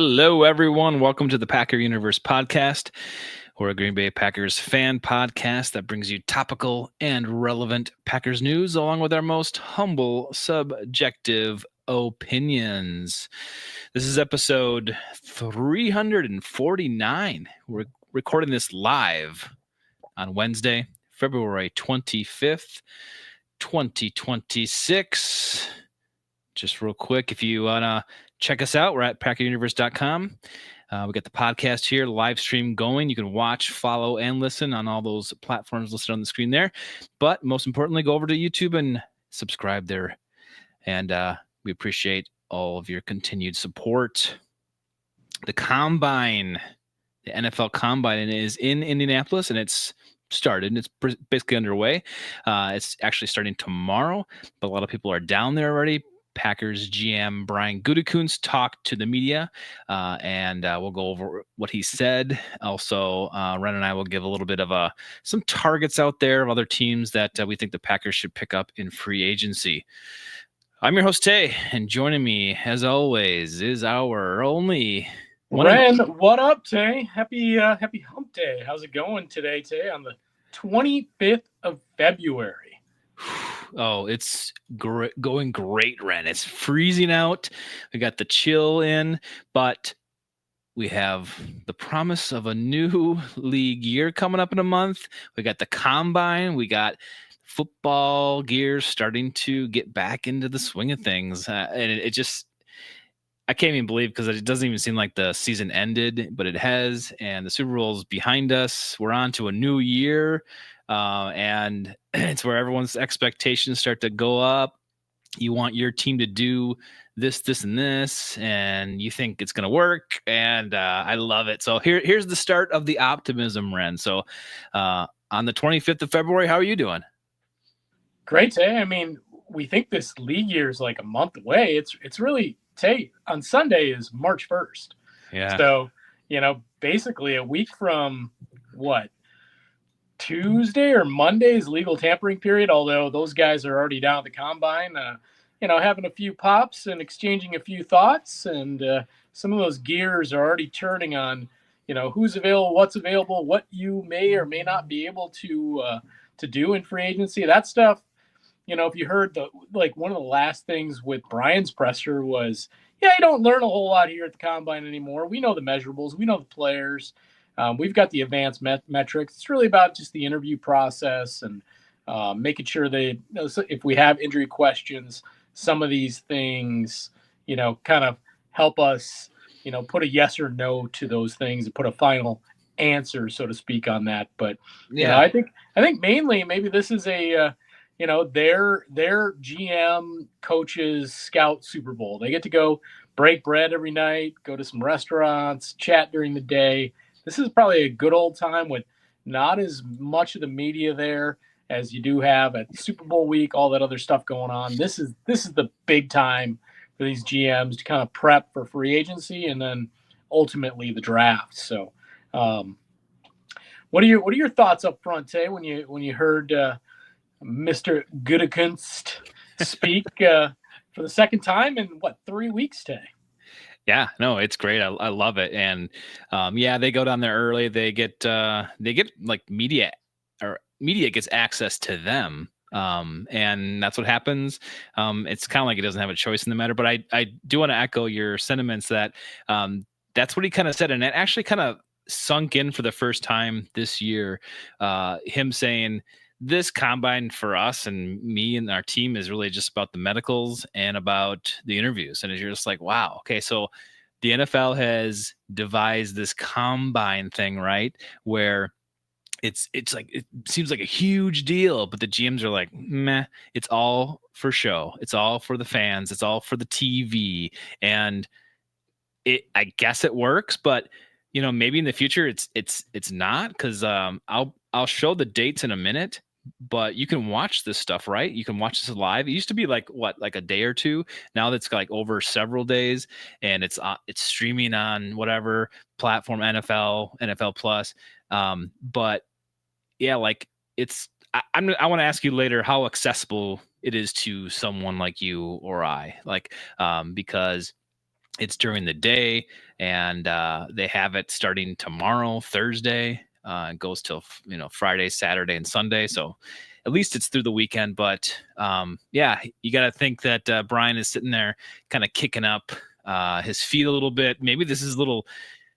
Hello, everyone. Welcome to the Packer Universe podcast. We're a Green Bay Packers fan podcast that brings you topical and relevant Packers news, along with our most humble, subjective opinions. This is episode 349. We're recording this live on Wednesday, February 25th, 2026. Just real quick, if you want to check us out, we're at packeruniverse.com. We got the podcast here, live stream going. You can watch, follow, and listen on all those platforms listed on the screen there. But most importantly, go over to YouTube and subscribe there. And we appreciate all of your continued support. The Combine, the NFL Combine, is in Indianapolis, and it's started. It's basically underway. It's actually starting tomorrow, but a lot of people are down there already. Packers GM Brian Gutekunst talked to the media, and we'll go over what he said. Also, Ren and I will give a little bit of some targets out there of other teams that we think the Packers should pick up in free agency. I'm your host, Tay, and joining me, as always, is our only... Ren, what up, Tay? Happy hump day. How's it going today, Tay, on the 25th of February? Oh, it's going great, Ren. It's freezing out. We got the chill in, but we have the promise of a new league year coming up in a month. We got the Combine. We got football gears starting to get back into the swing of things. And it just, I can't even believe, because it doesn't even seem like the season ended, but it has. And the Super Bowl is behind us. We're on to a new year. And it's where everyone's expectations start to go up. You want your team to do this, and this, and you think it's going to work. And I love it. So here's the start of the optimism, Ren. So on the 25th of February, how are you doing? Great, Tay. I mean, we think this league year is like a month away. It's really, Tay, on Sunday is March 1st. Yeah. So, basically a week from what? Tuesday or Monday's legal tampering period, although those guys are already down at the Combine, having a few pops and exchanging a few thoughts, and some of those gears are already turning on, who's available, what's available, what you may or may not be able to do in free agency. That stuff, if you heard one of the last things with Brian's presser was, you don't learn a whole lot here at the Combine anymore. We know the measurables, we know the players. We've got the advanced metrics. It's really about just the interview process and making sure if we have injury questions, some of these things, kind of help us, put a yes or no to those things and put a final answer, so to speak, on that. But I think mainly maybe this is a their GM coaches scout Super Bowl. They get to go break bread every night, go to some restaurants, chat during the day. This is probably a good old time with not as much of the media there as you do have at Super Bowl week, all that other stuff going on. This is the big time for these GMs to kind of prep for free agency and then ultimately the draft. So, what are your thoughts up front, Tay, when you heard Mr. Gutekunst speak for the second time in 3 weeks, Tay? Yeah, no, it's great. I love it. And they go down there early. They get like media gets access to them. And that's what happens. It's kind of like he doesn't have a choice in the matter. But I do want to echo your sentiments that that's what he kind of said. And it actually kind of sunk in for the first time this year. Him saying, this Combine for us and me and our team is really just about the medicals and about the interviews. And you're just like, wow, okay, so the NFL has devised this Combine thing, right? Where it's like, it seems like a huge deal, but the GMs are like, meh, it's all for show. It's all for the fans. It's all for the TV. And I guess it works, but maybe in the future it's not, because I'll show the dates in a minute. But you can watch this stuff, right? You can watch this live. It used to be like a day or two. Now that's like over several days, and it's streaming on whatever platform, NFL Plus. But yeah, like I want to ask you later how accessible it is to someone like you or I, because It's during the day, and they have it starting tomorrow, Thursday. It goes till Friday, Saturday, and Sunday. So at least it's through the weekend. But yeah, you got to think that Brian is sitting there, kind of kicking up his feet a little bit. Maybe this is a little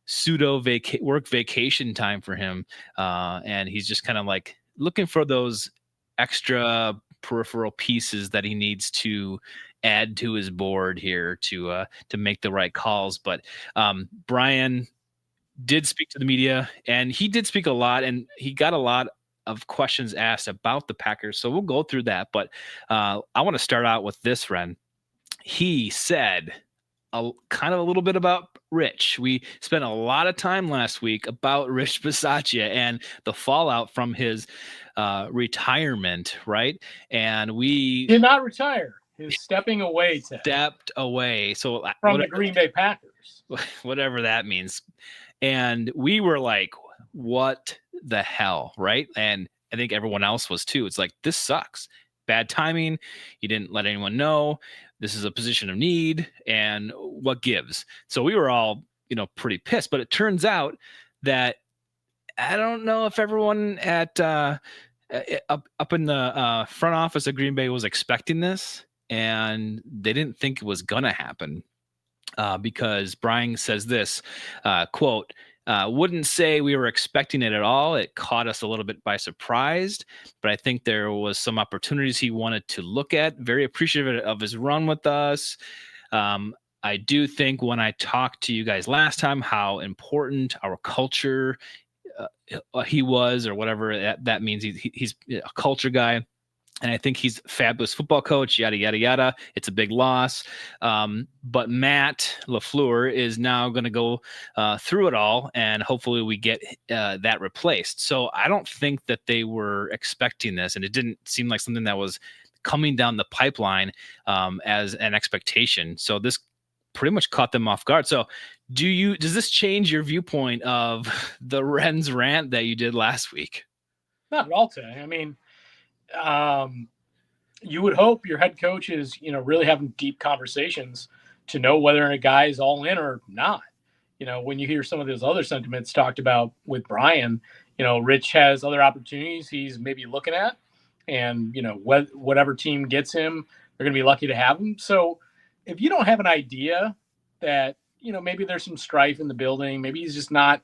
pseudo work vacation time for him, and he's just kind of like looking for those extra peripheral pieces that he needs to add to his board here to make the right calls. But Brian did speak to the media, and he did speak a lot, and he got a lot of questions asked about the Packers. So we'll go through that. But I want to start out with this, Ren. He said kind of a little bit about Rich. We spent a lot of time last week about Rich Bisaccia and the fallout from his retirement, right? And we did not retire. He's stepping away. Stepped away. So from the Green Bay Packers. Whatever that means. And we were like, what the hell, right? And I think everyone else was too. It's like, this sucks. Bad timing. You didn't let anyone know. This is a position of need, and what gives? So we were all, pretty pissed. But it turns out that I don't know if everyone at up in the front office of Green Bay was expecting this, and they didn't think it was gonna happen because Brian says this quote. Wouldn't say we were expecting it at all. It caught us a little bit by surprise, but I think there was some opportunities he wanted to look at. Very appreciative of his run with us. I do think when I talked to you guys last time, how important our culture he was, or whatever that means. He's a culture guy. And I think he's a fabulous football coach, yada, yada, yada. It's a big loss. But Matt LaFleur is now going to go through it all, and hopefully we get that replaced. So I don't think that they were expecting this, and it didn't seem like something that was coming down the pipeline as an expectation. So this pretty much caught them off guard. So does this change your viewpoint of the Ren's rant that you did last week? Not at all, Tay. I mean, you would hope your head coach is, really having deep conversations to know whether a guy is all in or not. When you hear some of those other sentiments talked about with Brian, Rich has other opportunities he's maybe looking at, and, whatever team gets him, they're going to be lucky to have him. So if you don't have an idea that, maybe there's some strife in the building, maybe he's just not,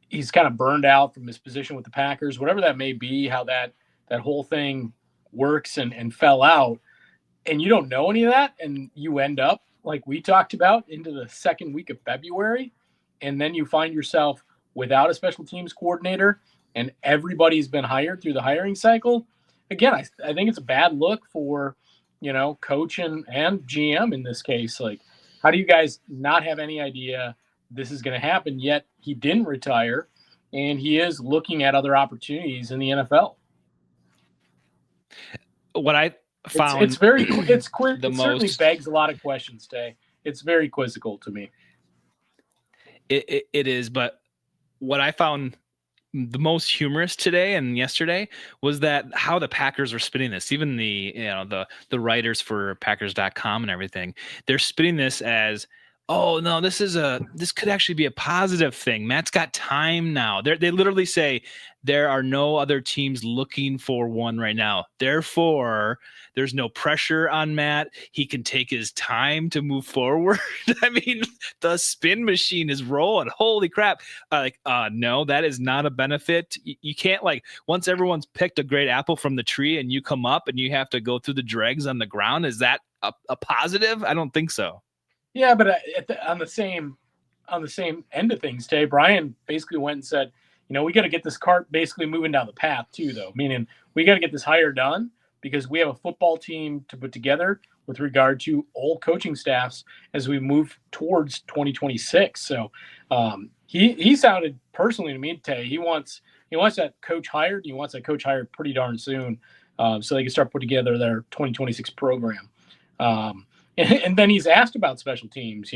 he's kind of burned out from his position with the Packers, whatever that may be, how that whole thing works and fell out, and you don't know any of that, and you end up, like we talked about, into the second week of February, and then you find yourself without a special teams coordinator, and everybody's been hired through the hiring cycle. Again, I think it's a bad look for, coach and GM in this case. Like, how do you guys not have any idea this is going to happen? Yet he didn't retire, and he is looking at other opportunities in the NFL. What I found, it's certainly begs a lot of questions, Tay. It's very quizzical to me. It is, but what I found the most humorous today and yesterday was that how the Packers were spinning this. Even the writers for Packers.com and everything, they're spinning this as, oh no, this could actually be a positive thing. Matt's got time now. They literally say there are no other teams looking for one right now. Therefore, there's no pressure on Matt. He can take his time to move forward. I mean, the spin machine is rolling. Holy crap. No, that is not a benefit. You can't, once everyone's picked a great apple from the tree and you come up and you have to go through the dregs on the ground. Is that a positive? I don't think so. Yeah, but on the same end of things, Tay, Brian basically went and said, we got to get this cart basically moving down the path too, though. Meaning we got to get this hire done because we have a football team to put together with regard to all coaching staffs as we move towards 2026. So he sounded personally to me, Tay, he wants that coach hired. He wants that coach hired pretty darn soon so they can start putting together their 2026 program. And then he's asked about special teams,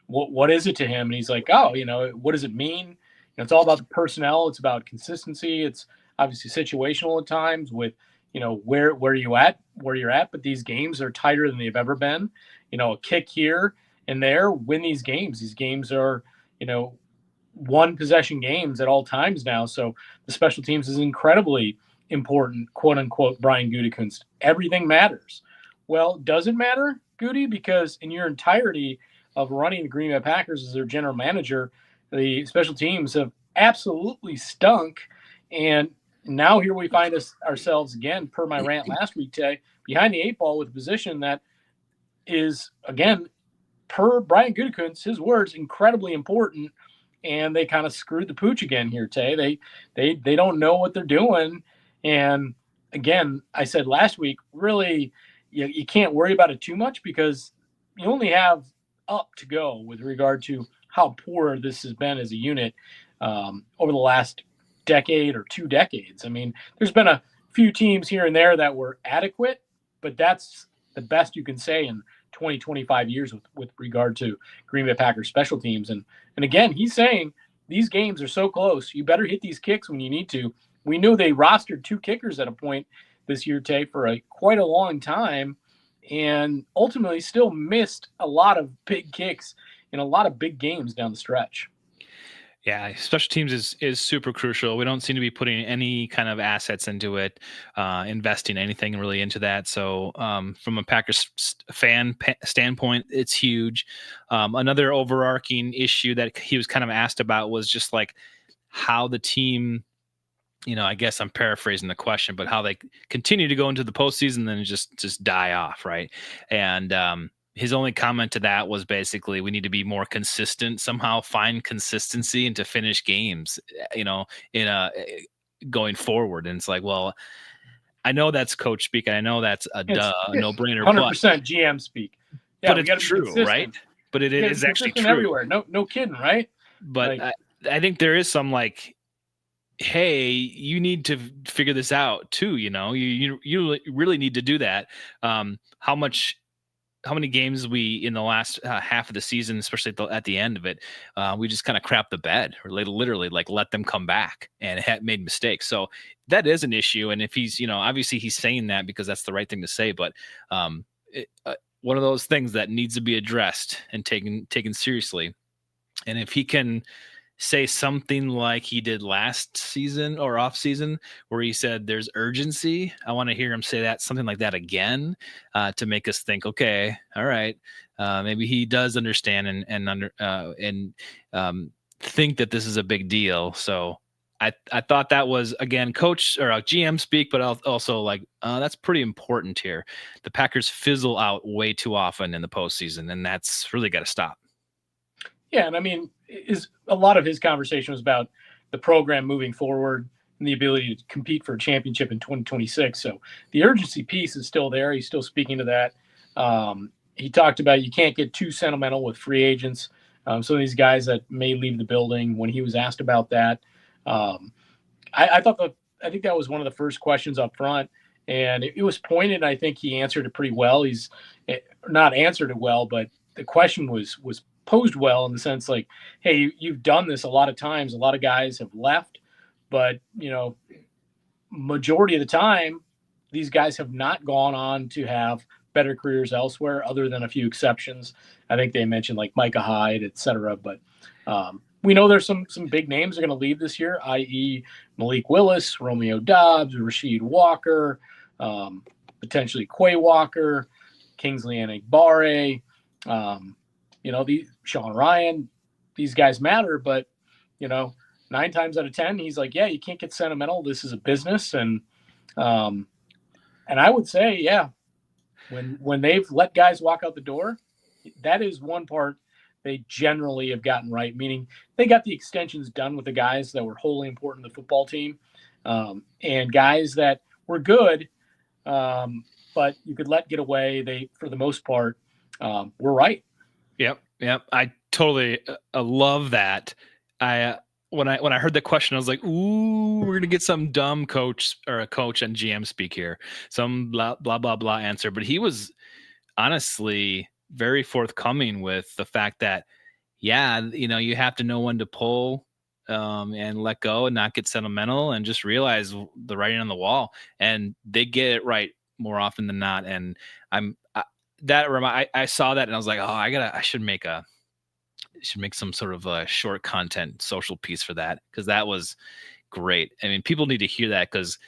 what is it to him? And he's like, what does it mean? It's all about the personnel. It's about consistency. It's obviously situational at times with, where you're at, but these games are tighter than they've ever been. a kick here and there win these games. These games are, one possession games at all times now. So the special teams is incredibly important, quote unquote, Brian Gutekunst. Everything matters. Well, does it matter, Goody? Because in your entirety of running the Green Bay Packers as their general manager, the special teams have absolutely stunk. And now here we find ourselves again, per my rant last week, Tay, behind the eight ball with a position that is, again, per Brian Gutekunst, his words, incredibly important. And they kind of screwed the pooch again here, Tay. They don't know what they're doing. And again, I said last week, really, you can't worry about it too much because you only have up to go with regard to how poor this has been as a unit over the last decade or 2 decades. I mean, there's been a few teams here and there that were adequate, but that's the best you can say in 20, 25 years with regard to Green Bay Packers special teams. And again, he's saying these games are so close. You better hit these kicks when you need to. We knew they rostered 2 kickers at a point this year, Tay, for quite a long time, and ultimately still missed a lot of big kicks in a lot of big games down the stretch. Yeah, special teams is super crucial. We don't seem to be putting any kind of assets into it, investing anything really into that. So from a Packers fan standpoint, it's huge. Another overarching issue that he was kind of asked about was just like how the team, I guess I'm paraphrasing the question, but how they continue to go into the postseason and then just die off, right? And his only comment to that was basically we need to be more consistent, somehow find consistency and to finish games, in a going forward. And it's like, well, I know that's coach speak. And I know that's a no brainer, 100% GM speak. Yeah, but it's true, right? But it is actually true everywhere. No kidding, right? But I think there is some like, hey, you need to figure this out too. You really need to do that. How many games we in the last half of the season, especially at the end of it, we just kind of crap the bed or literally like let them come back and made mistakes. So that is an issue. And if he's, obviously he's saying that because that's the right thing to say, but one of those things that needs to be addressed and taken seriously. And if he can say something like he did last season or off season where he said there's urgency, I want to hear him say something like that again to make us think, okay, all right, maybe he does understand and think that this is a big deal. So I thought that was, again, coach or GM speak, but also like that's pretty important here. The Packers fizzle out way too often in the postseason, and that's really got to stop. Yeah, and I mean, a lot of his conversation was about the program moving forward and the ability to compete for a championship in 2026. So the urgency piece is still there. He's still speaking to that. He talked about you can't get too sentimental with free agents. Some of these guys that may leave the building. When he was asked about that, I think that was one of the first questions up front, and it was pointed. I think he answered it pretty well. He's not answered it well, but the question was posed well in the sense like, hey, you've done this a lot of times. A lot of guys have left, but majority of the time, these guys have not gone on to have better careers elsewhere, other than a few exceptions. I think they mentioned like Micah Hyde, et cetera. But we know there's some big names are going to leave this year, i.e. Malik Willis, Romeo Doubs, Rasheed Walker, potentially Quay Walker, Kingsley Enagbare, Sean Ryan. These guys matter, but 9 times out of 10, he's like, yeah, you can't get sentimental. This is a business, and I would say, yeah, when they've let guys walk out the door, that is one part they generally have gotten right, meaning they got the extensions done with the guys that were wholly important to the football team, and guys that were good, but you could let get away. They, for the most part, were right. Yep. I totally love that. When I heard the question, I was like, ooh, we're gonna get some dumb coach or a coach and GM speak here, some blah blah blah blah answer. But he was honestly very forthcoming with the fact that, yeah, you have to know when to pull and let go and not get sentimental and just realize the writing on the wall. And they get it right more often than not. And I saw that and I was like, oh, I should make some sort of a short content social piece for that, because that was great. I mean, people need to hear that, because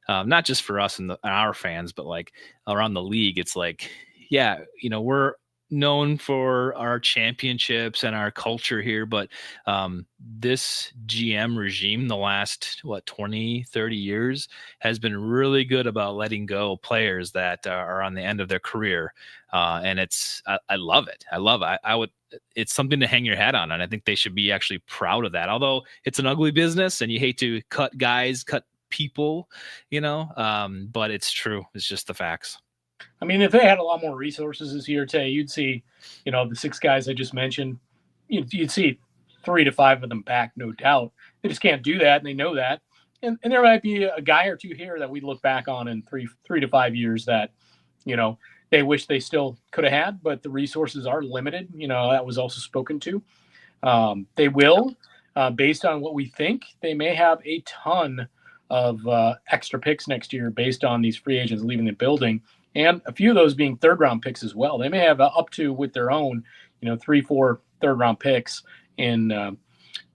not just for us and our fans, but like around the league, it's like, yeah, we're known for our championships and our culture here, but this GM regime, the last 20-30 years, has been really good about letting go players that are on the end of their career, and I love it. I would, it's something to hang your hat on, and I think they should be actually proud of that, although it's an ugly business and you hate to cut people, but it's true. It's just the facts. I mean, if they had a lot more resources this year, Tay, you'd see, the 6 guys I just mentioned, you'd see 3 to 5 of them back, no doubt. They just can't do that, and they know that. And there might be a guy or two here that we look back on in three to 5 years that, they wish they still could have had, but the resources are limited. That was also spoken to. They will, based on what we think, they may have a ton of extra picks next year based on these free agents leaving the building, and a few of those being third-round picks as well. They may have up to, with their own, 3-4 third-round picks in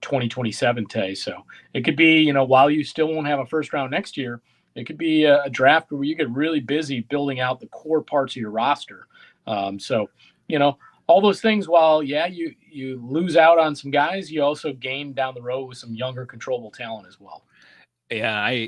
2027, Tay. So it could be, while you still won't have a first round next year, it could be a draft where you get really busy building out the core parts of your roster. So, all those things, while, yeah, you lose out on some guys, you also gain down the road with some younger, controllable talent as well. Yeah,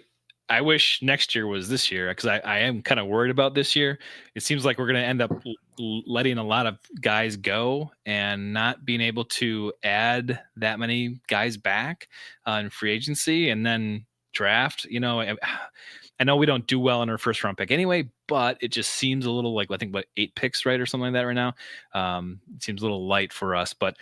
I wish next year was this year, because I am kind of worried about this year. It seems like we're going to end up letting a lot of guys go and not being able to add that many guys back in free agency and then draft. I know we don't do well in our first round pick anyway, but it just seems a little like, I think, 8 picks, right, or something like that right now. It seems a little light for us, but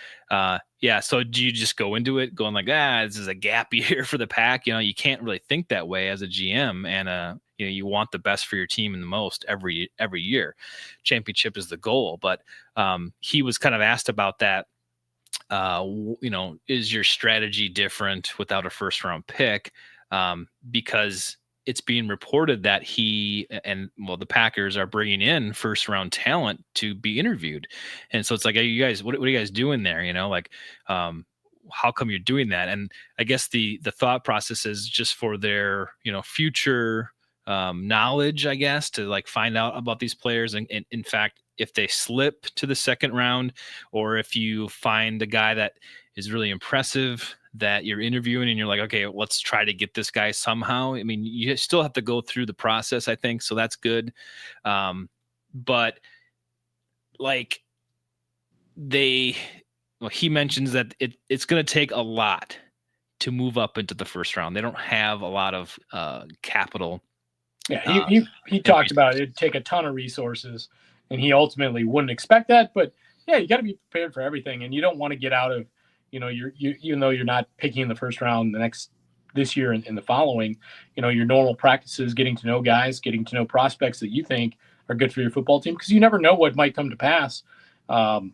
yeah. So do you just go into it going like, this is a gap year for the Pack? You can't really think that way as a GM, and you want the best for your team and the most every year. Championship is the goal, but he was kind of asked about that. Is your strategy different without a first round pick? Because it's being reported that the Packers are bringing in first round talent to be interviewed. And so it's like, you guys, what are you guys doing there? How come you're doing that? And I guess the thought process is just for their, future knowledge, I guess, to like find out about these players. And in fact, if they slip to the second round, or if you find a guy that is really impressive that you're interviewing and you're like, okay, let's try to get this guy somehow. I mean, you still have to go through the process, I think. So that's good. But like he mentions that it's going to take a lot to move up into the first round. They don't have a lot of capital. Yeah. He talked about it'd take a ton of resources, and he ultimately wouldn't expect that, but yeah, you got to be prepared for everything. And you don't want to get out of, even though you're not picking in the first round this year and the following, your normal practices, getting to know guys, getting to know prospects that you think are good for your football team, because you never know what might come to pass. When,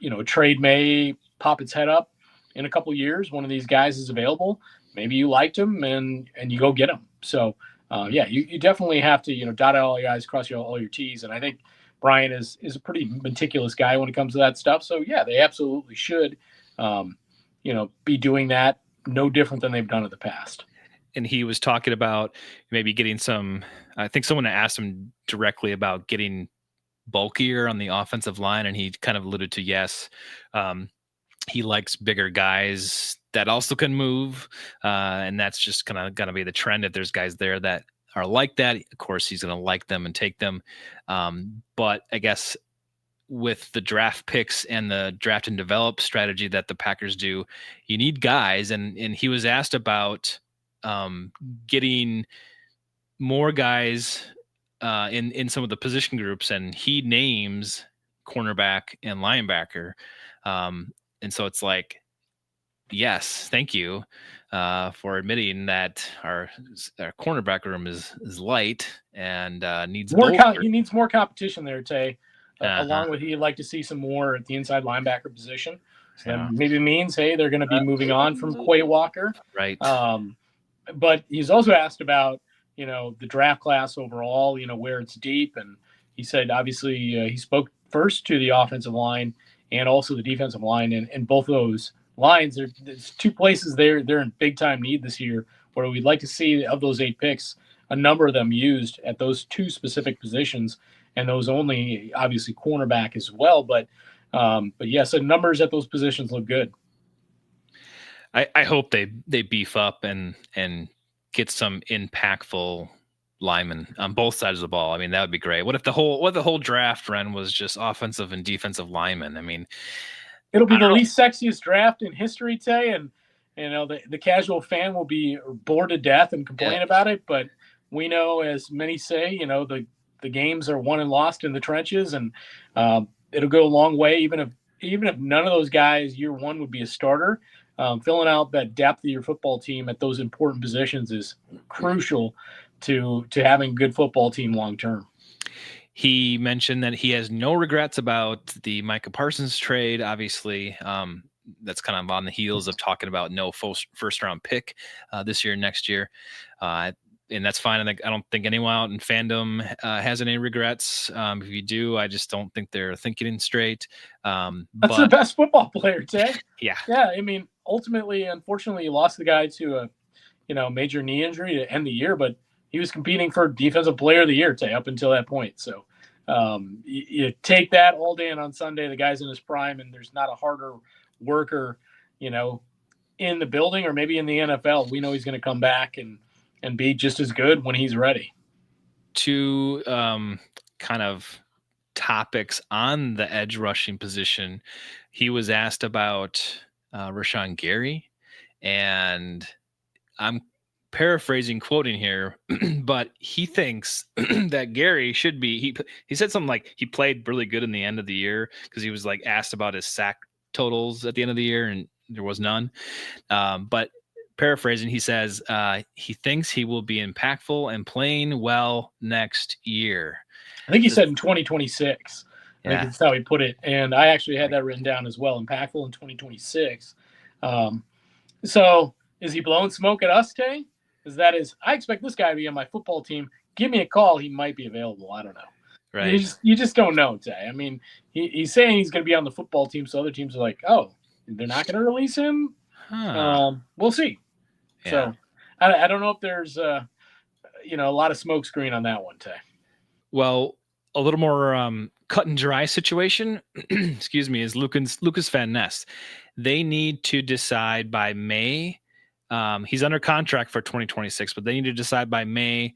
a trade may pop its head up in a couple of years, one of these guys is available. Maybe you liked him and you go get him. So, yeah, you definitely have to, dot all your I's, cross all your T's. And I think Brian is a pretty meticulous guy when it comes to that stuff. So, yeah, they absolutely should, be doing that no different than they've done in the past. And he was talking about maybe getting I think someone asked him directly about getting bulkier on the offensive line, and he kind of alluded to yes. He likes bigger guys that also can move, and that's just kind of going to be the trend. If there's guys there that are like that, of course he's going to like them and take them. But I guess with the draft picks and the draft and develop strategy that the Packers do, you need guys. And he was asked about getting more guys in some of the position groups, and he names cornerback and linebacker. And so it's like, yes, thank you for admitting that our cornerback room is light and needs more. He needs more competition there, Tay. Along with, he'd like to see some more at the inside linebacker position. So that maybe means, hey, they're going to be moving on from Quay Walker, right? But he's also asked about, the draft class overall, where it's deep, and he said obviously he spoke first to the offensive line and also the defensive line, and both of those lines, there's two places they're in big time need this year, where we'd like to see of those 8 picks, a number of them used at those two specific positions, and those only obviously cornerback as well. But yeah, so numbers at those positions look good. I hope they beef up and get some impactful linemen on both sides of the ball. I mean, that would be great. What if the whole draft, Ren, was just offensive and defensive linemen? I mean, it'll be the least sexiest draft in history, Tay, and the casual fan will be bored to death and complain about it. But we know, as many say, the games are won and lost in the trenches, and it'll go a long way. Even if none of those guys year one would be a starter, filling out that depth of your football team at those important positions is crucial to having a good football team long term. He mentioned that he has no regrets about the Micah Parsons trade. Obviously, that's kind of on the heels of talking about no first round pick this year, next year. And that's fine. I don't think anyone out in fandom has any regrets. If you do, I just don't think they're thinking straight. That's the best football player, Tay. Yeah. I mean, ultimately, unfortunately, you lost the guy to a major knee injury to end the year, but he was competing for Defensive Player of the Year, Tay, up until that point. So you take that all day, and on Sunday, the guy's in his prime, and there's not a harder worker, in the building or maybe in the NFL. We know he's going to come back and be just as good when he's ready. Two kind of topics on the edge rushing position. He was asked about Rashawn Gary, and I'm paraphrasing, quoting here, but he thinks that Gary should be, he said something like he played really good in the end of the year, because he was like asked about his sack totals at the end of the year and there was none. But paraphrasing, he says he thinks he will be impactful and playing well next year. I think he said in 2026. I think that's how he put it. And I actually had that written down as well. Impactful in 2026. So is he blowing smoke at us, Tay? Because I expect this guy to be on my football team. Give me a call. He might be available. I don't know. Right. You just don't know, Tay. I mean, he's saying he's going to be on the football team, so other teams are like, oh, they're not going to release him? We'll see. Yeah. So I don't know if there's a lot of smoke screen on that one, Tay. Well, a little more cut and dry situation, excuse me, is Lucas Van Ness. They need to decide by May. He's under contract for 2026, but they need to decide by May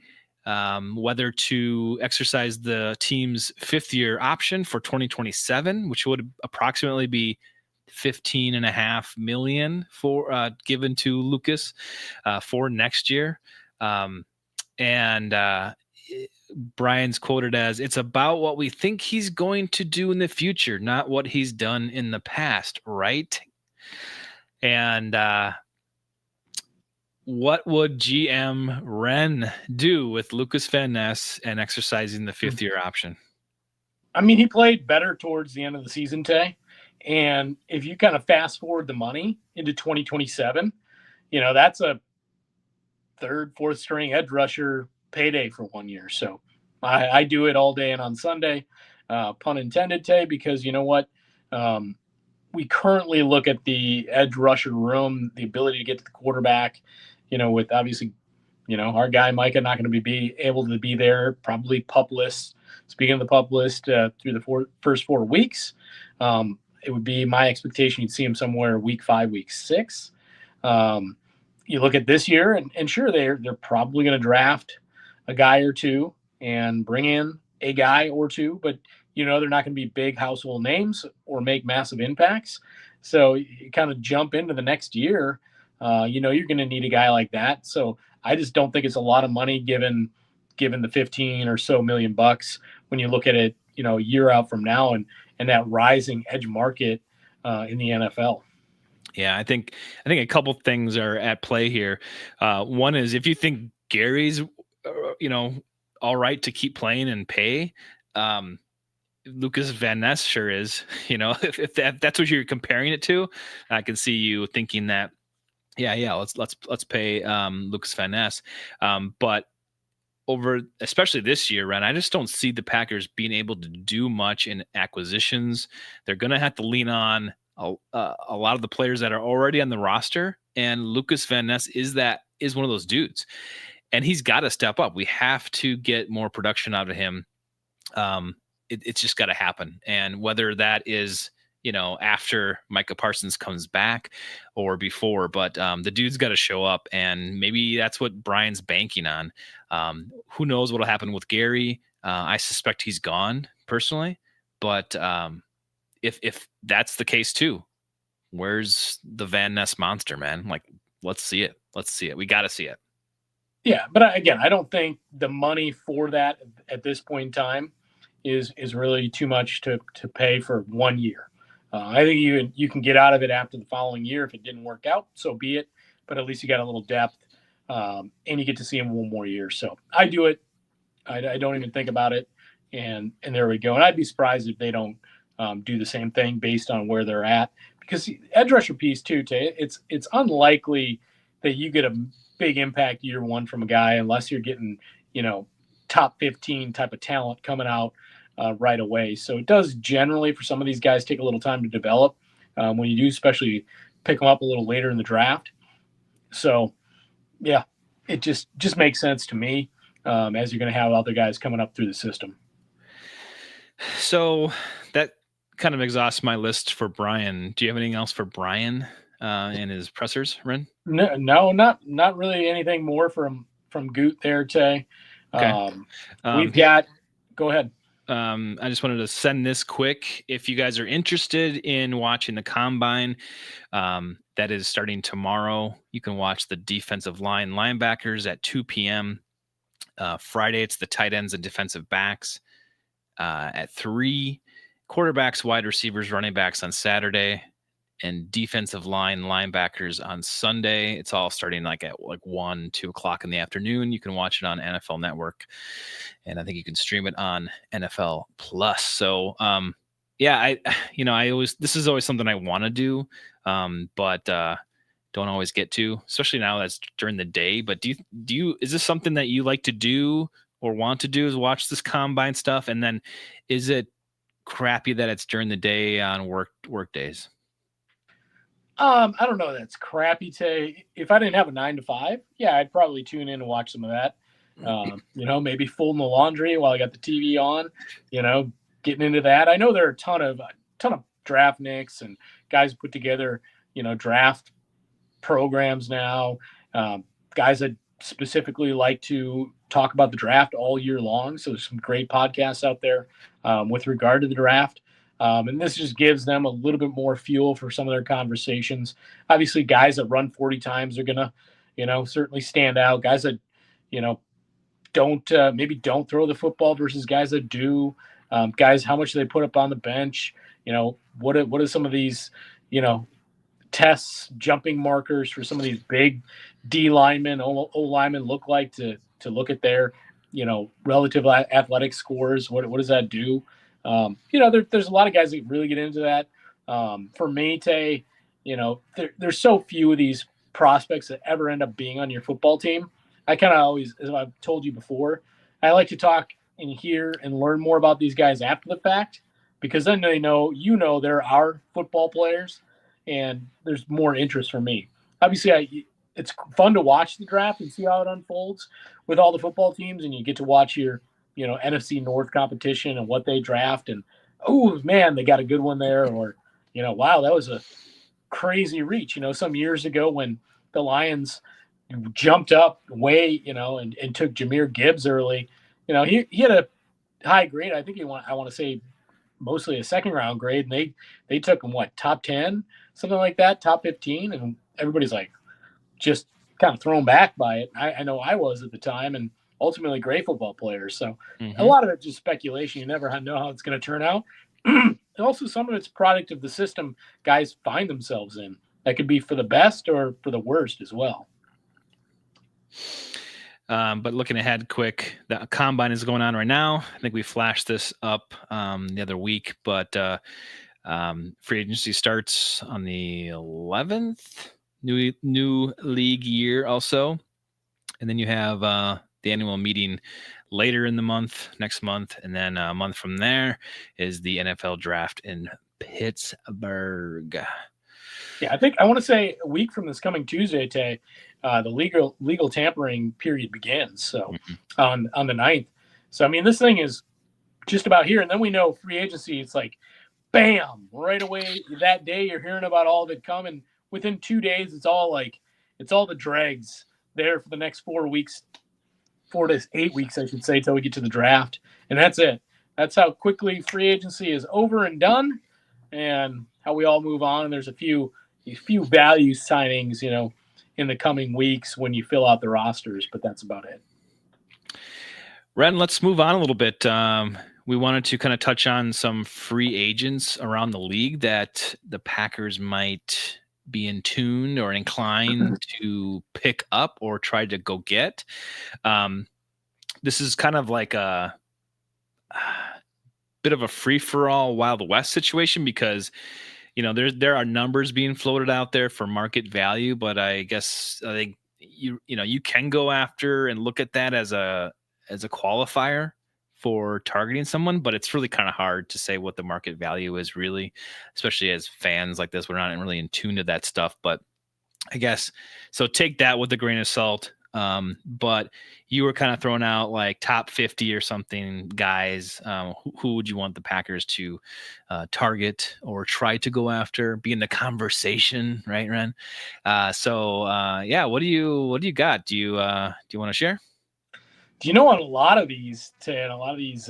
whether to exercise the team's 5th-year option for 2027, which would approximately be $15.5 million for given to Lucas for next year. Brian's quoted as, "It's about what we think he's going to do in the future, not what he's done in the past, right?" And what would GM Ren do with Lucas Van Ness and exercising the 5th-year option? I mean, he played better towards the end of the season, Tay. And if you kind of fast forward the money into 2027, that's a 3rd, 4th string edge rusher payday for 1 year. So I do it all day and on Sunday, pun intended, Tay, because you know what? We currently look at the edge rusher room, the ability to get to the quarterback, with obviously, our guy Micah not going to be able to be there, probably pup list. Speaking of the pup list, through the first 4 weeks, it would be my expectation you'd see him somewhere week 5, week 6. You look at this year, and sure, they're probably going to draft a guy or two and bring in a guy or two, but they're not going to be big household names or make massive impacts. So you kind of jump into the next year, you're going to need a guy like that. So I just don't think it's a lot of money given the 15 or so million bucks when you look at it, a year out from now and that rising edge market in the NFL. Yeah, I think a couple things are at play here. One is, if you think Gary's, all right to keep playing and pay, Lucas Van Ness sure is. If that's what you're comparing it to, I can see you thinking that, let's pay Lucas Van Ness. But over, especially this year, Ren, I just don't see the Packers being able to do much in acquisitions. They're going to have to lean on a lot of the players that are already on the roster, and Lucas Van Ness is one of those dudes, and he's got to step up. We have to get more production out of him. It's just got to happen, and whether that is after Micah Parsons comes back or before, but the dude's got to show up, and maybe that's what Brian's banking on. Who knows what'll happen with Gary? I suspect he's gone personally, but if that's the case too, where's the Van Ness monster, man? Like, let's see it. We got to see it. Yeah, but again, I don't think the money for that at this point in time is really too much to pay for 1 year. I think you can get out of it after the following year if it didn't work out, so be it. But at least you got a little depth, and you get to see him 1 more year. So I do it. I don't even think about it, and there we go. And I'd be surprised if they don't do the same thing based on where they're at, because edge rusher piece too, Tay, it's unlikely that you get a big impact year one from a guy unless you're getting top 15 type of talent coming out right away. So it does generally, for some of these guys, take a little time to develop when you do, especially pick them up a little later in the draft. So, yeah, it just makes sense to me as you're going to have other guys coming up through the system. So that kind of exhausts my list for Brian. Do you have anything else for Brian and his pressers, Ren? No, not really anything more from Goot there, Tay. Okay. We've got – go ahead. I just wanted to send this quick. If you guys are interested in watching the Combine, that is starting tomorrow. You can watch the defensive line linebackers at 2 p.m. Friday, it's the tight ends and defensive backs at 3. Quarterbacks, wide receivers, running backs on Saturday, and defensive line linebackers on Sunday. It's all starting at 1, 2 o'clock in the afternoon. You can watch it on NFL Network, and I think you can stream it on NFL Plus. So, I always, this is always something I want to do, but don't always get to, especially now that's during the day. But is this something that you like to do or want to do, is watch this Combine stuff? And then is it crappy that it's during the day on work days? I don't know. That's crappy, Tay. If I didn't have a 9 to 5, yeah, I'd probably tune in and watch some of that. Maybe folding the laundry while I got the TV on, getting into that. I know there are a ton of draft nicks and guys put together, draft programs now. Guys that specifically like to talk about the draft all year long. So there's some great podcasts out there with regard to the draft. And this just gives them a little bit more fuel for some of their conversations. Obviously, guys that run 40 times are going to, certainly stand out. Guys that, don't throw the football versus guys that do. Guys, how much they put up on the bench. What are some of these, tests, jumping markers for some of these big D linemen, O linemen look like to look at their, relative athletic scores. What does that do? There's a lot of guys that really get into that. For me, Tay, there's so few of these prospects that ever end up being on your football team. I kind of always, as I've told you before, I like to talk and hear and learn more about these guys after the fact, because then they know, there are football players, and there's more interest for me. Obviously, it's fun to watch the draft and see how it unfolds with all the football teams, and you get to watch your NFC North competition and what they draft, and oh man, they got a good one there, or wow, that was a crazy reach. Some years ago when the Lions jumped up way, and took Jahmyr Gibbs early, he had a high grade. I think I want to say mostly a second round grade, and they took him top 10, something like that, top 15, and everybody's just kind of thrown back by it. I know I was at the time, and ultimately great football players. So a lot of it's just speculation. You never know how it's going to turn out. Also, some of it's product of the system guys find themselves in. That could be for the best or for the worst as well. But looking ahead quick, the Combine is going on right now. I think we flashed this up the other week, but free agency starts on the 11th, new league year also. And then you have the annual meeting later in the month, next month, and then a month from there is the NFL draft in Pittsburgh. Yeah, I think I want to say a week from this coming Tuesday, Tay, the legal tampering period begins. So on the 9th. So I mean, this thing is just about here, and then we know free agency. It's like, bam, right away that day you're hearing about all of it coming. Within 2 days, it's all the dregs there for the next 4 weeks, 4 to 8 weeks, I should say, till we get to the draft, and that's it. That's how quickly free agency is over and done, and how we all move on. And there's a few value signings, in the coming weeks when you fill out the rosters, but that's about it. Ren, let's move on a little bit. We wanted to kind of touch on some free agents around the league that the Packers might be in tune or inclined to pick up or try to go get. This is kind of like a bit of a free-for-all Wild West situation because there are numbers being floated out there for market value, but I think you can go after and look at that as a qualifier for targeting someone, but it's really kind of hard to say what the market value is really, especially as fans like this. We're not really in tune to that stuff, but I guess so. Take that with a grain of salt. But you were kind of throwing out like top 50 or something guys. Who would you want the Packers to target or try to go after? Be in the conversation, right, Ren? What do you got? Do you want to share? Do you know on a lot of these, Ted, a lot of these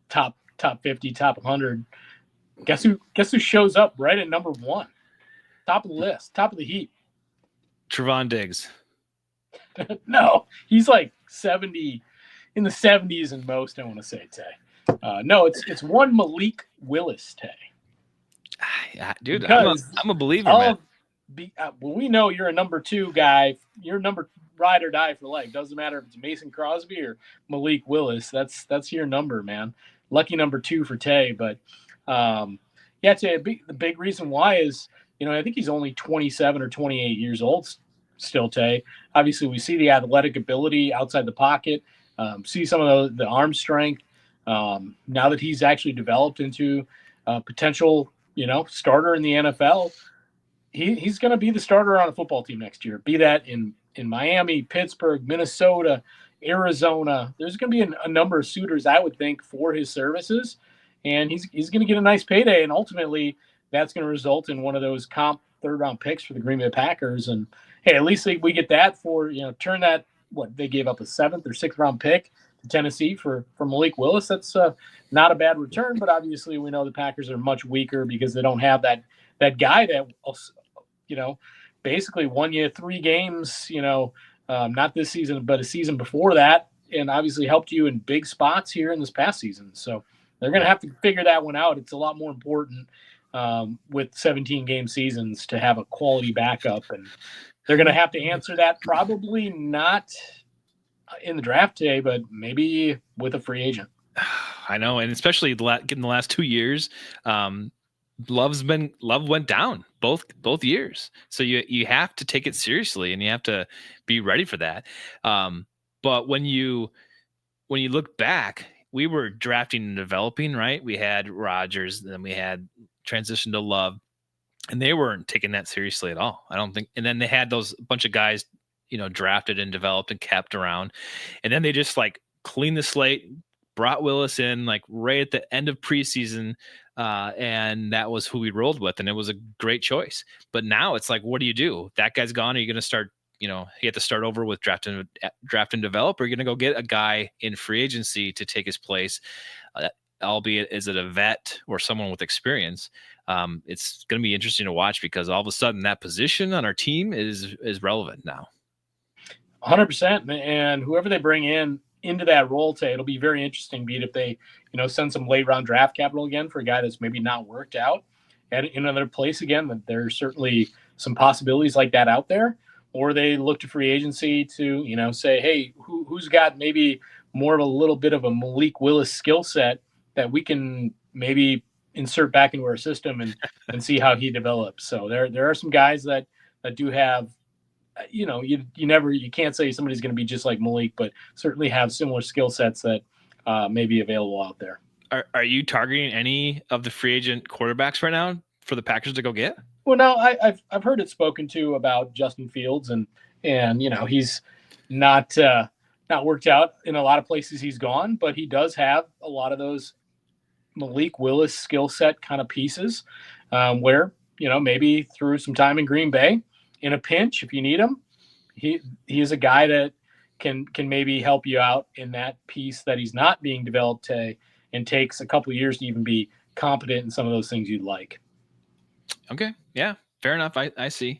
top 50, top 100, guess who shows up right at number 1, top of the list, top of the heap? Trevon Diggs. No, he's like 70, in the 70s and most, I want to say, Tay. No, it's one Malik Willis, Tay. Dude, I'm a believer, man. We know you're a number 2 guy. You're number ride or die for life. Doesn't matter if it's Mason Crosby or Malik Willis. That's your number, man. Lucky number 2 for Tay. But Tay, the big reason why is, I think he's only 27 or 28 years old still, Tay. Obviously, we see the athletic ability outside the pocket, see some of the arm strength. Now that he's actually developed into a potential, starter in the NFL, he's going to be the starter on a football team next year. Be that in Miami, Pittsburgh, Minnesota, Arizona. There's going to be a number of suitors, I would think, for his services, and he's going to get a nice payday, and ultimately that's going to result in one of those comp third-round picks for the Green Bay Packers. And hey, at least we get that for, turn that, what they gave up, a 7th or 6th round pick to Tennessee for Malik Willis. That's not a bad return, but obviously we know the Packers are much weaker because they don't have that guy that, basically won you 3 games, not this season, but a season before that, and obviously helped you in big spots here in this past season. So they're going to have to figure that one out. It's a lot more important with 17-game seasons to have a quality backup, and they're going to have to answer that probably not in the draft today, but maybe with a free agent. I know, and especially in the last 2 years, Love went down both years, so you have to take it seriously and you have to be ready for that. But when you look back, we were drafting and developing, right? We had Rodgers, then we had transition to Love, and they weren't taking that seriously at all, I don't think. And then they had those bunch of guys, drafted and developed and kept around, and then they just like cleaned the slate, brought Willis in like right at the end of preseason, and that was who we rolled with, and it was a great choice. But now it's like, what do you do? That guy's gone. Are you going to start? You have to start over with draft and develop. Or are you going to go get a guy in free agency to take his place, albeit is it a vet or someone with experience? It's going to be interesting to watch because all of a sudden that position on our team is relevant now. 100%, and whoever they bring into that role, it'll be very interesting. Be it if they, send some late round draft capital again for a guy that's maybe not worked out at another place again. That there's certainly some possibilities like that out there, or they look to free agency to, say, hey, who's got maybe more of a little bit of a Malik Willis skill set that we can maybe insert back into our system and see how he develops. So there are some guys that do have you can't say somebody's going to be just like Malik, but certainly have similar skill sets that may be available out there. Are you targeting any of the free agent quarterbacks right now for the Packers to go get? Well, no, I've heard it spoken to about Justin Fields, and he's not worked out in a lot of places he's gone, but he does have a lot of those Malik Willis skill set kind of pieces, where maybe through some time in Green Bay in a pinch if you need him, he is a guy that can maybe help you out in that piece that he's not being developed to, and takes a couple of years to even be competent in some of those things you'd like. Okay. Yeah. Fair enough. I see.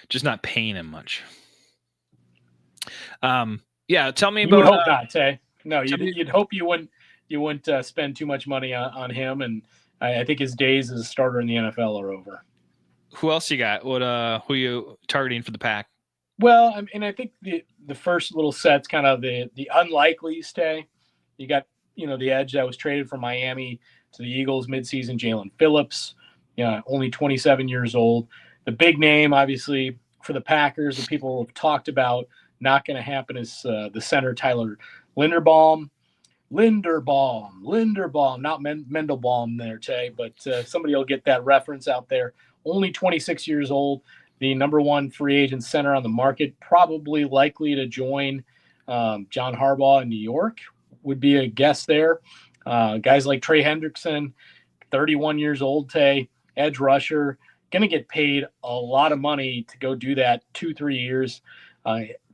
Just not paying him much. Yeah. Tell me about. You would hope not, Tay. No, you'd hope you wouldn't spend too much money on him. And I think his days as a starter in the NFL are over. Who else you got? Who are you targeting for the Pack? Well, I think the first little set's kind of the unlikelies, Tay. You got, the edge that was traded from Miami to the Eagles midseason, Jalen Phillips, only 27 years old. The big name, obviously, for the Packers that people have talked about, not going to happen, is the center, Tyler Linderbaum, not Mendelbaum there, Tay, but somebody will get that reference out there. Only 26 years old, the number one free agent center on the market, probably likely to join John Harbaugh in New York, would be a guess there. Guys like Trey Hendrickson, 31 years old, Tay, edge rusher, going to get paid a lot of money to go do that 2-3 years,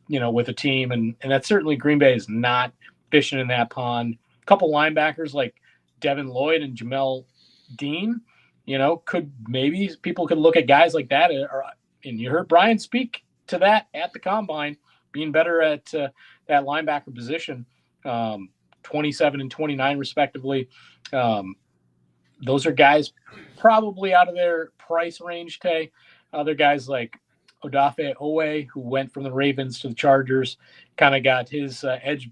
with a team. And that's certainly Green Bay is not fishing in that pond. A couple linebackers like Devin Lloyd and Jamel Dean, people could look at guys like that. And you heard Brian speak to that at the combine, being better at that linebacker position, 27 and 29 respectively. Those are guys probably out of their price range, Tay. Other guys like Odafe Owe, who went from the Ravens to the Chargers, kind of got his edge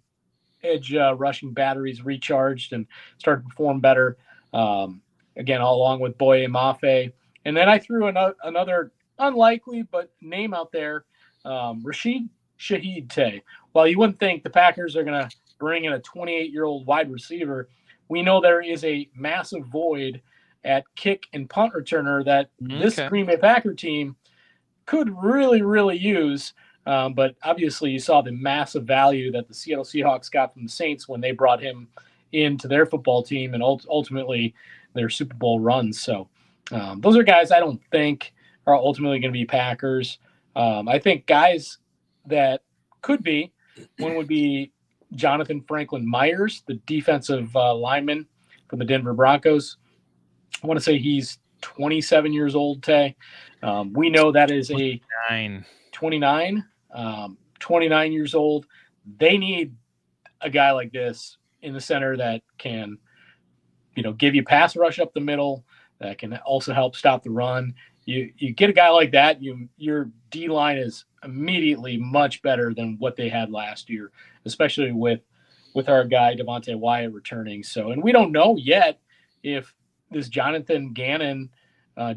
rushing batteries recharged and started to perform better. Again, all along with Boye Mafe. And then I threw another unlikely but name out there, Rashid Shaheed, Tay. While you wouldn't think the Packers are going to bring in a 28-year-old wide receiver, we know there is a massive void at kick and punt returner that this Green Bay Packer team could really, really use. But obviously you saw the massive value that the Seattle Seahawks got from the Saints when they brought him into their football team and ultimately their Super Bowl runs. So those are guys I don't think are ultimately going to be Packers. I think guys that could be, one would be Jonathan Franklin Myers, the defensive lineman for the Denver Broncos. I want to say he's 27 years old, Tay. We know that is a 29 years old. They need a guy like this in the center that can, give you pass rush up the middle, that can also help stop the run. You get a guy like that, your D-line is immediately much better than what they had last year, especially with our guy Devontae Wyatt returning. So, and we don't know yet if this Jonathan Gannon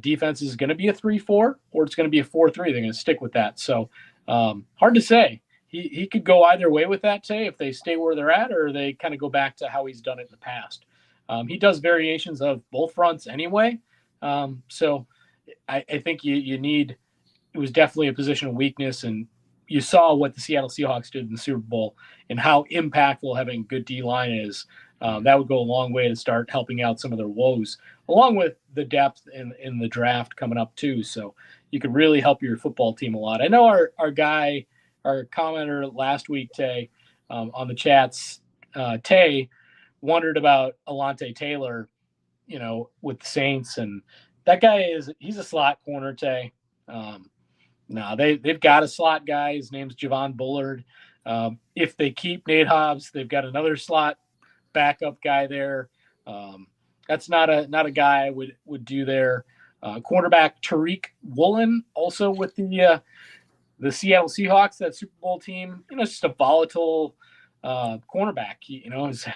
defense is going to be a 3-4 or it's going to be a 4-3. They're going to stick with that. So hard to say. He could go either way with that, say, if they stay where they're at or they kind of go back to how he's done it in the past. He does variations of both fronts anyway. So I think you need – it was definitely a position of weakness, and you saw what the Seattle Seahawks did in the Super Bowl and how impactful having good D-line is. That would go a long way to start helping out some of their woes, along with the depth in the draft coming up too. So you could really help your football team a lot. I know our commenter last week, Tay, on the chats, Tay wondered about Alontae Taylor, with the Saints, and that guy he's a slot corner, Tay. No, they've got a slot guy. His name's Javon Bullard. If they keep Nate Hobbs, they've got another slot backup guy there. That's not a guy I would do there. Cornerback Tariq Woolen, also with the Seattle Seahawks, that Super Bowl team. It's just a volatile cornerback. Has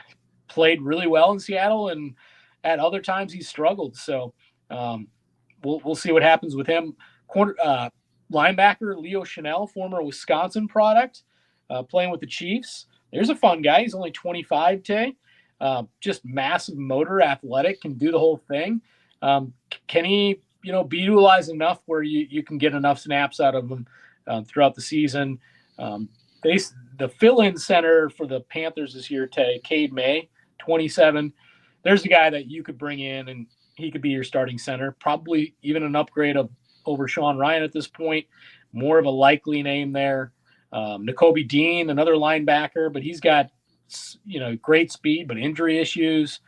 played really well in Seattle, and at other times he's struggled. So we'll see what happens with him. linebacker Leo Chanel, former Wisconsin product, playing with the Chiefs. There's a fun guy. He's only 25, Tay. Just massive motor, athletic, can do the whole thing. Can he, be utilized enough where you can get enough snaps out of him throughout the season? The fill-in center for the Panthers this year, Tay, Cade May, 27. There's a guy that you could bring in, and he could be your starting center. Probably even an upgrade over Sean Ryan at this point. More of a likely name there. Nakobe Dean, another linebacker, but he's got great speed, but injury issues.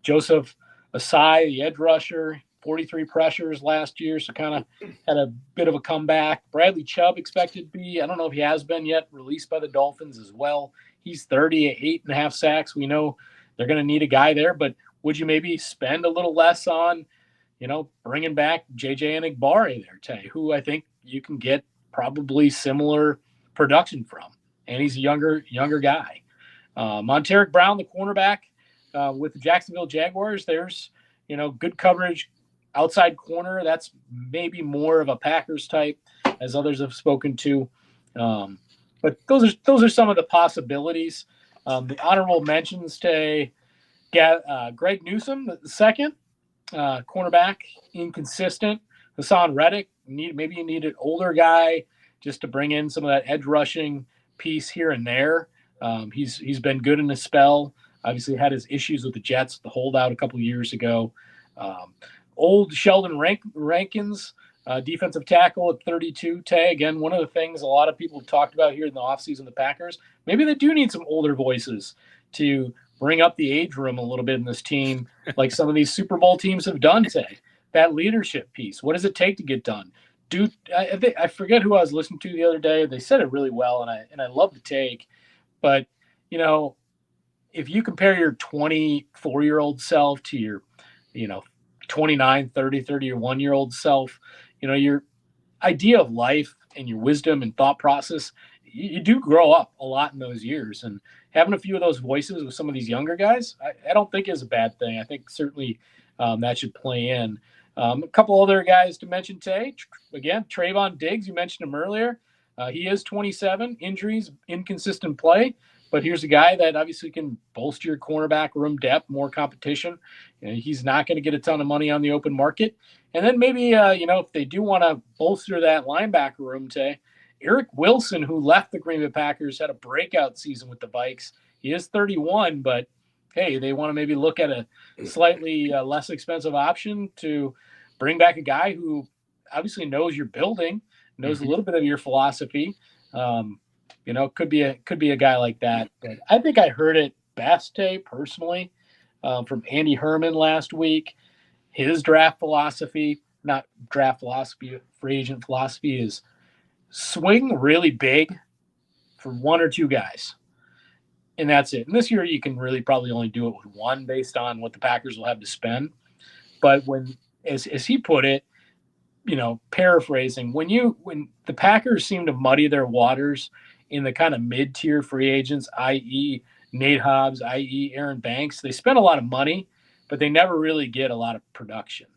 Joseph Asai, the edge rusher, 43 pressures last year, so kind of had a bit of a comeback. Bradley Chubb expected to be, I don't know if he has been yet, released by the Dolphins as well. He's 30 at 8.5 sacks. We know they're going to need a guy there, but would you maybe spend a little less on, bringing back JJ Enigbare there, Tay, who I think you can get probably similar production from, and he's a younger guy. Monteric Brown, the cornerback with the Jacksonville Jaguars, there's good coverage, outside corner. That's maybe more of a Packers type, as others have spoken to. But those are some of the possibilities. The honorable mentions to Greg Newsome, the second cornerback, inconsistent. Hassan Reddick, maybe you need an older guy just to bring in some of that edge rushing piece here and there. He's been good in a spell. Obviously had his issues with the Jets, the holdout a couple of years ago. Old Sheldon Rankins, defensive tackle at 32. Tay, again, one of the things a lot of people have talked about here in the offseason, the Packers, maybe they do need some older voices to bring up the age room a little bit in this team, like some of these Super Bowl teams have done, Tay. That leadership piece. What does it take to get done? Dude, I forget who I was listening to the other day. They said it really well, and I love the take. But, if you compare your 24-year-old self to your, 29, 30, 31-year-old self, your idea of life and your wisdom and thought process, you do grow up a lot in those years. And having a few of those voices with some of these younger guys, I don't think is a bad thing. I think certainly that should play in. A couple other guys to mention today. Again, Trayvon Diggs, you mentioned him earlier. He is 27, injuries, inconsistent play. But here's a guy that obviously can bolster your cornerback room depth, more competition. He's not going to get a ton of money on the open market. And then maybe, if they do want to bolster that linebacker room, Tay, Eric Wilson, who left the Green Bay Packers, had a breakout season with the Vikes. He is 31, but hey, they want to maybe look at a slightly less expensive option to bring back a guy who obviously knows your building, knows a little bit of your philosophy. Could be a guy like that. But I think I heard it best, Tay, personally, from Andy Herman last week. His draft philosophy, not draft philosophy, free agent philosophy, is swing really big for one or two guys. And that's it. And this year you can really probably only do it with one based on what the Packers will have to spend. But as he put it, paraphrasing, when the Packers seem to muddy their waters in the kind of mid-tier free agents, i.e. Nate Hobbs, i.e. Aaron Banks, they spend a lot of money, but they never really get a lot of production.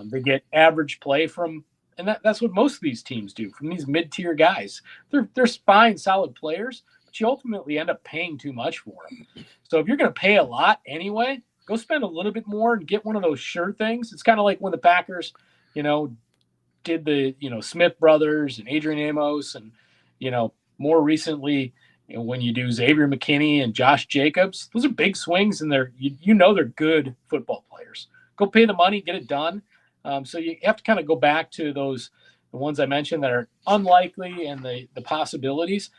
They get average play from, and that's what most of these teams do, from these mid-tier guys. They're fine, solid players, but you ultimately end up paying too much for them. So if you're going to pay a lot anyway, go spend a little bit more and get one of those sure things. It's kind of like when the Packers, did the, Smith brothers and Adrian Amos and, more recently, when you do Xavier McKinney and Josh Jacobs, those are big swings, and they're good football players. Go pay the money, get it done. So you have to kind of go back to the ones I mentioned that are unlikely and the possibilities.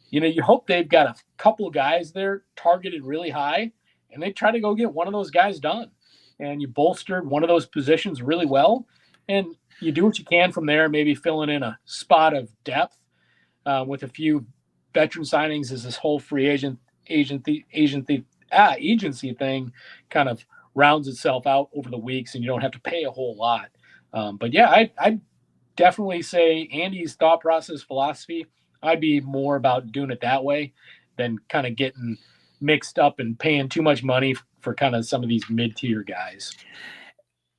You hope they've got a couple guys there targeted really high, and they try to go get one of those guys done. And you bolstered one of those positions really well, and you do what you can from there, maybe filling in a spot of depth with a few veteran signings as this whole free agency thing kind of rounds itself out over the weeks, and you don't have to pay a whole lot. But yeah, I'd definitely say Andy's thought process, philosophy, I'd be more about doing it that way than kind of getting mixed up and paying too much money for kind of some of these mid-tier guys.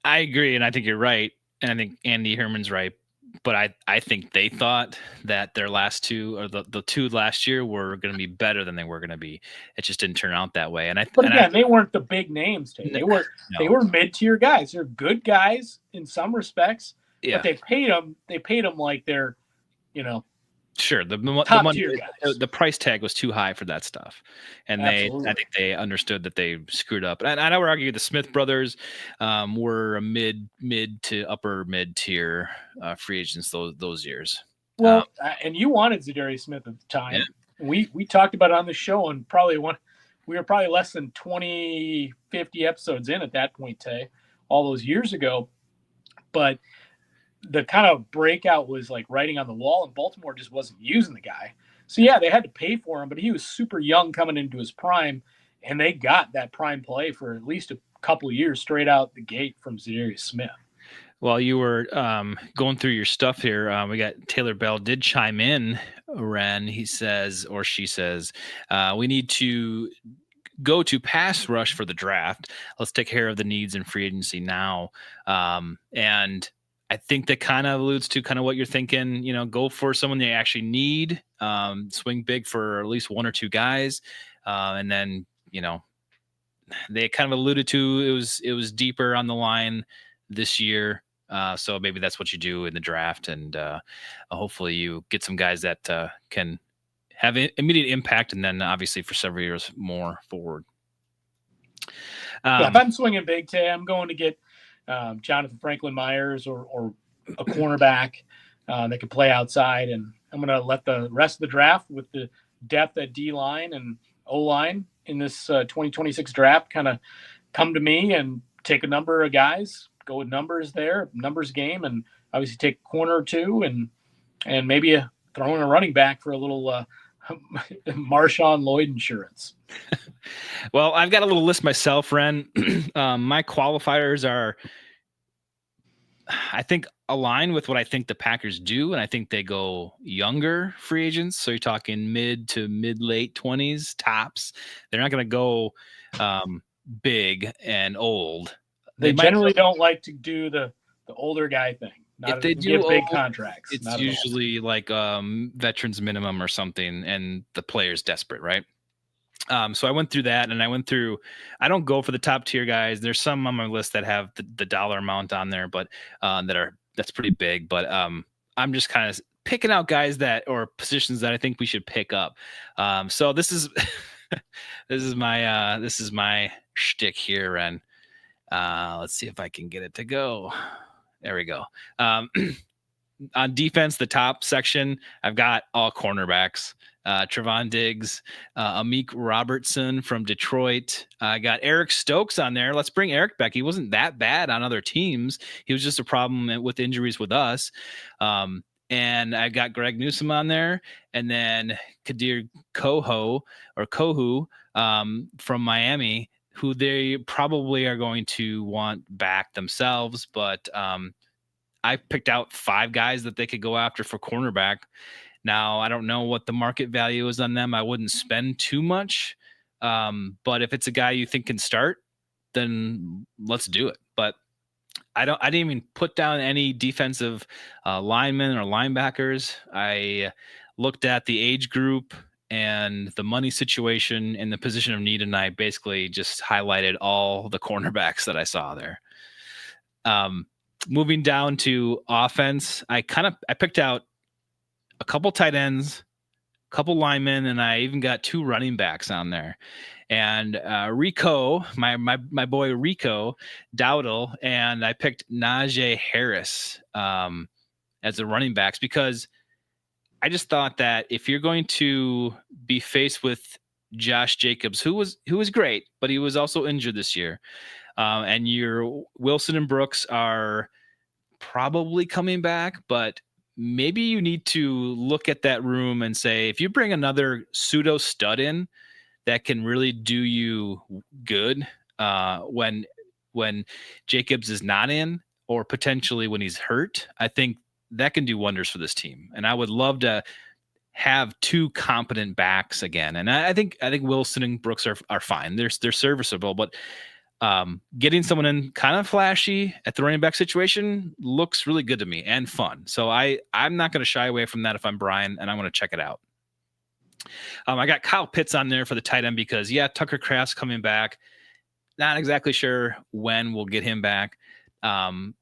I agree, and I think you're right. And I think Andy Herman's right. but I think they thought that their last two, or the two last year, were going to be better than they were going to be. It just didn't turn out that way. But again, they weren't the big names. They were mid-tier guys. They're good guys in some respects, but they paid them. They paid them like they're, sure, the money, the price tag was too high for that stuff, and I think they understood that they screwed up. And I would argue the Smith brothers were a mid to upper mid tier free agents those years. Well, and you wanted Zadarius Smith at the time. Yeah. We talked about it on the show, and we were probably less than 20, 50 episodes in at that point, Tay, all those years ago. But the kind of breakout was like writing on the wall, and Baltimore just wasn't using the guy. So yeah, they had to pay for him, but he was super young coming into his prime, and they got that prime play for at least a couple of years straight out the gate from Zadarius Smith. While you were going through your stuff here, we got Taylor Bell did chime in, Ren. He says, or she says, we need to go to pass rush for the draft. Let's take care of the needs in free agency now. And I think that kind of alludes to kind of what you're thinking, go for someone they actually need, swing big for at least one or two guys. And then, they kind of alluded to it was deeper on the line this year. So maybe that's what you do in the draft. And hopefully you get some guys that can have immediate impact. And then obviously for several years more forward. If I'm swinging big, Tay, I'm going to get Jonathan Franklin Myers or a cornerback that can play outside. And I'm going to let the rest of the draft with the depth at D-line and O-line in this 2026 draft kind of come to me and take a number of guys, go with numbers game, and obviously take a corner or two and maybe throw in a running back for a little Marshawn Lloyd insurance. Well, I've got a little list myself, Ren. My qualifiers are, I think, align with what I think the Packers do, and I think they go younger free agents. So you're talking mid to mid-late 20s tops. They're not going to go big and old. They generally don't like to do the older guy thing. If they do big contracts, it's usually like veterans minimum or something, and the player's desperate, right? So I went through that, and I don't go for the top tier guys. There's some on my list that have the dollar amount on there, but that's pretty big. But I'm just kind of picking out guys or positions that I think we should pick up. So this is this is my shtick here, and let's see if I can get it to go. There we go. On defense, the top section, I've got all cornerbacks. Trevon Diggs, Amik Robertson from Detroit. I got Eric Stokes on there. Let's bring Eric back. He wasn't that bad on other teams. He was just a problem with injuries with us. And I got Greg Newsome on there. And then Kadir Kohu from Miami, who they probably are going to want back themselves. But I picked out 5 guys that they could go after for cornerback. Now, I don't know what the market value is on them. I wouldn't spend too much. But if it's a guy you think can start, then let's do it. But I didn't even put down any defensive linemen or linebackers. I looked at the age group and the money situation and the position of need, and I basically just highlighted all the cornerbacks that I saw there. Moving down to offense, I picked out a couple tight ends, a couple linemen, and I even got 2 running backs on there. And Rico, my boy Rico Dowdle, and I picked Najee Harris as the running backs because I just thought that if you're going to be faced with Josh Jacobs, who was great, but he was also injured this year, and your Wilson and Brooks are probably coming back, but maybe you need to look at that room and say, if you bring another pseudo stud in that can really do you good when Jacobs is not in, or potentially when he's hurt, I think that can do wonders for this team. And I would love to have 2 competent backs again. And I think Wilson and Brooks are fine. They're serviceable, but Getting someone in kind of flashy at the running back situation looks really good to me and fun. So I'm not going to shy away from that if I'm Brian, and I'm going to check it out. I got Kyle Pitts on there for the tight end because, Tucker Kraft's coming back. Not exactly sure when we'll get him back. But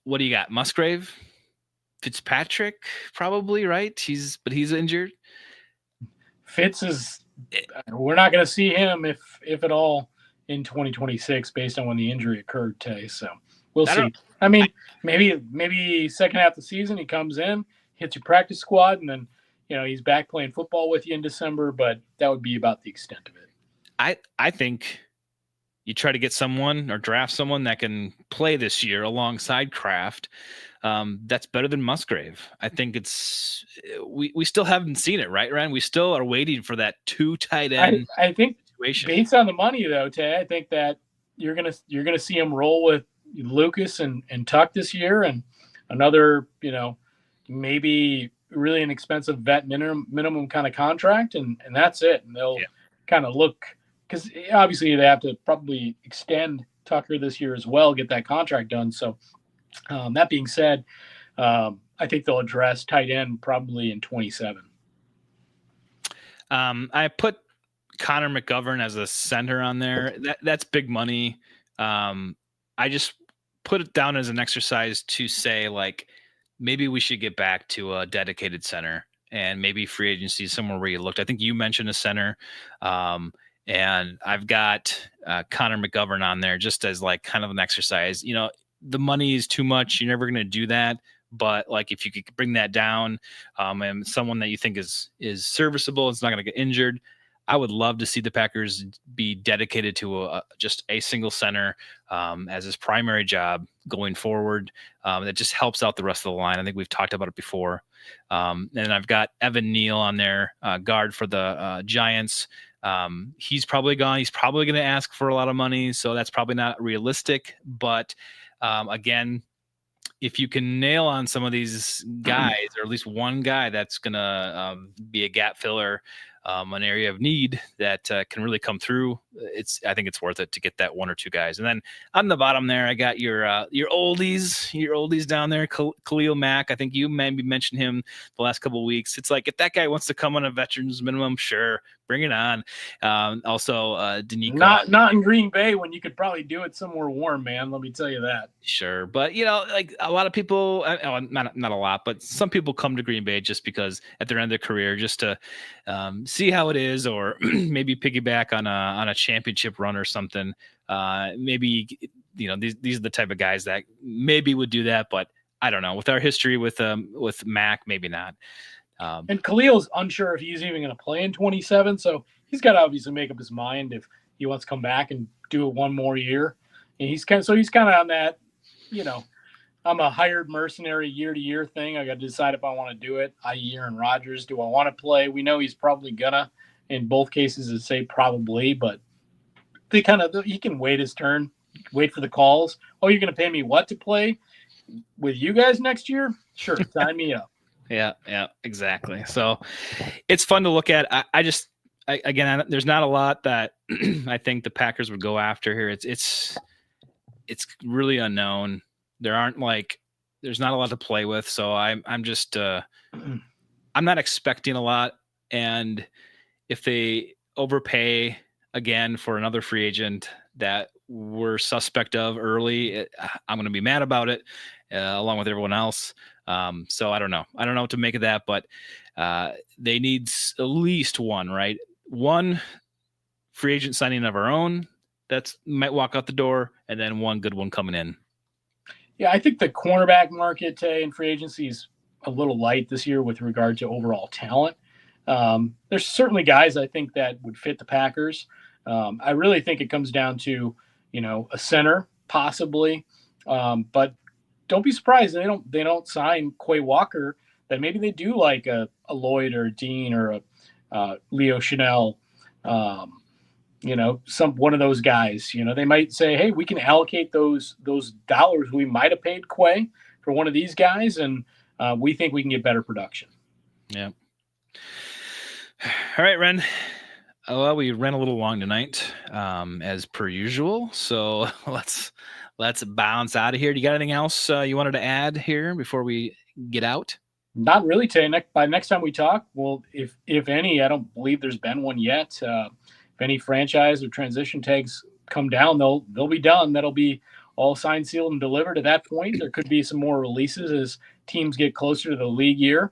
what do you got? Musgrave? Fitzpatrick, probably, right? He's injured. Fitz is – we're not going to see him, if at all, in 2026 based on when the injury occurred, Tay. So we'll see. I mean, maybe second half of the season he comes in, hits your practice squad, and then, he's back playing football with you in December, but that would be about the extent of it. I think you try to get someone or draft someone that can play this year alongside Kraft. That's better than Musgrave. I think we still haven't seen it, right, Ryan? We still are waiting for that 2 tight end. I think situation. Based on the money, though, Tay, I think that you're gonna see him roll with Lucas and Tuck this year, and another, maybe really inexpensive vet minimum kind of contract, and that's it. And they'll kind of look, because obviously they have to probably extend Tucker this year as well, get that contract done. So that being said, I think they'll address tight end probably in 27. I put Connor McGovern as a center on there. That's big money. I just put it down as an exercise to say, like, maybe we should get back to a dedicated center, and maybe free agency somewhere where you looked. I think you mentioned a center. And I've got Connor McGovern on there just as like kind of an exercise. The money is too much. You're never going to do that. But like, if you could bring that down, and someone that you think is serviceable, it's not going to get injured, I would love to see the Packers be dedicated to just a single center as his primary job going forward. That just helps out the rest of the line. I think we've talked about it before. And I've got Evan Neal on there, guard for the Giants. He's probably gone. He's probably going to ask for a lot of money, so that's probably not realistic. But again, if you can nail on some of these guys, or at least one guy that's going to be a gap filler, an area of need that can really come through, I think it's worth it to get that 1 or 2 guys. And then on the bottom there, I got your oldies down there, Khalil Mack. I think you maybe mentioned him the last couple of weeks. It's like, if that guy wants to come on a veterans minimum, sure, bring it on. Also, Danico. Not in Green Bay when you could probably do it somewhere warm, man. Let me tell you that. Sure, but like a lot of people, not a lot, but some people come to Green Bay just because at their end of their career, just to see how it is, or maybe piggyback on a championship run or something. Maybe these are the type of guys that maybe would do that, but I don't know. With our history with Mac, maybe not. And Khalil's unsure if he's even going to play in 27, so he's got to obviously make up his mind if he wants to come back and do it one more year. And he's kind of on that, I'm a hired mercenary year-to-year thing. I got to decide if I want to do it, i.e. Aaron Rodgers. Do I want to play? We know he's probably gonna. In both cases, it's say probably, but he can wait his turn, wait for the calls. Oh, you're going to pay me what to play with you guys next year? Sure, sign me up. Yeah, exactly. So it's fun to look at. Again, there's not a lot that I think the Packers would go after here. It's really unknown. There's not a lot to play with. So I'm just I'm not expecting a lot. And if they overpay again for another free agent that we're suspect of early, I'm going to be mad about it, along with everyone else. So I don't know. I don't know what to make of that, but they need at least one, right? One free agent signing of our own that might walk out the door, and then one good one coming in. Yeah, I think the cornerback market in free agency is a little light this year with regard to overall talent. There's certainly guys I think that would fit the Packers. I really think it comes down to, a center possibly, but don't be surprised they don't sign Quay Walker. That maybe they do like a Lloyd or a Dean or a Leo Chanel. One of those guys. They might say, hey, we can allocate those dollars we might have paid Quay for one of these guys, and we think we can get better production. Yeah. All right, Ren. Well, we ran a little long tonight, as per usual. So let's bounce out of here. Do you got anything else you wanted to add here before we get out? Not really, Tay. By next time we talk, well, if any, I don't believe there's been one yet. If any franchise or transition tags come down, they'll be done. That'll be all signed, sealed, and delivered. At that point, there could be some more releases as teams get closer to the league year.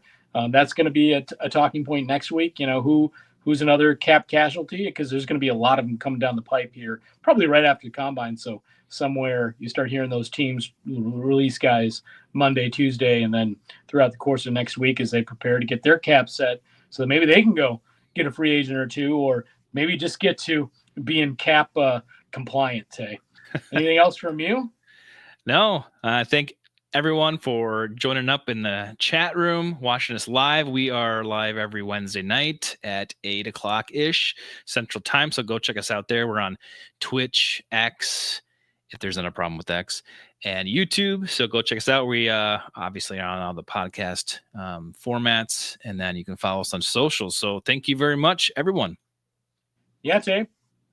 That's going to be a talking point next week. You know, who's another cap casualty, because there's going to be a lot of them coming down the pipe here, probably right after the combine. So somewhere you start hearing those teams release guys Monday, Tuesday, and then throughout the course of next week as they prepare to get their cap set, so that maybe they can go get a free agent or two, or maybe just get to being cap compliant. Tay, anything else from you? No, I thank everyone for joining up in the chat room, watching us live. We are live every Wednesday night at 8 o'clock ish Central Time. So go check us out there. We're on Twitch, X, if there's not a problem with X, and YouTube. So go check us out. We obviously are on all the podcast formats, and then you can follow us on socials. So thank you very much, everyone. Yeah, Tay.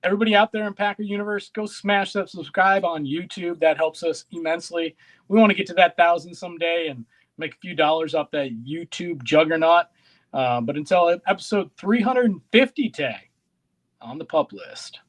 Everybody out there in Packer Universe, go smash that subscribe on YouTube. That helps us immensely. We want to get to that 1,000 someday and make a few dollars off that YouTube juggernaut. But until episode 350, Tay, on the pup list.